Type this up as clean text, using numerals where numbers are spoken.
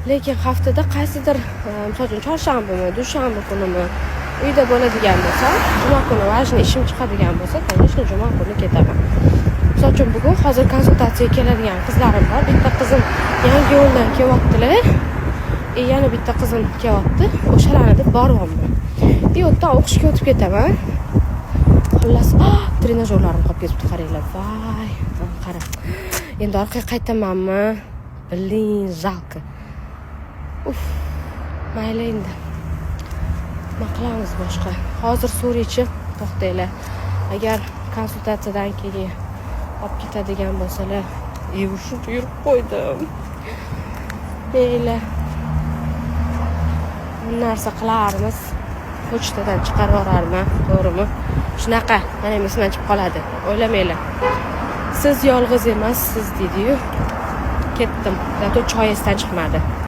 Lekin haftada qaysidir, misol uchun chorshanbami, dushanba kunimi uyda bo'ladigan bo'lsa, juma kuni vajni ishim chiqadigan bo'lsa, конечно, juma kuni ketaman. Misol uchun bugun hozir konsultatsiyaga keladigan qizlarim bor. Bitta qizim yangi yo'ldan kelyaptilar. Yana bitta qizim kelyapti. O'shalarni deb boryapman. U yerdan o'qishga o'tib ketaman. Xullas, trenajyorlarim qolib ketibdi, qaranglar. Voy, qara. Endi orqaga qaytamanmi? Blin, жалко. Mayli endi. Nima qilamiz boshqa? Hozir so'raychi, to'xtanglar. Agar konsultatsiyadan keyin olib ketadigan bo'lsalar, shu yurib qo'ydim. Mayli. Bu narsa qilarmiz. Pochtadan chiqarib yuborarman, to'g'rimi? Shunaqa, mana esimdan chiqib qoladi. O'ylamanglar. Siz yolg'iz emassiz, dedi-yu. Ketdim. Zato choy esdan chiqmadi.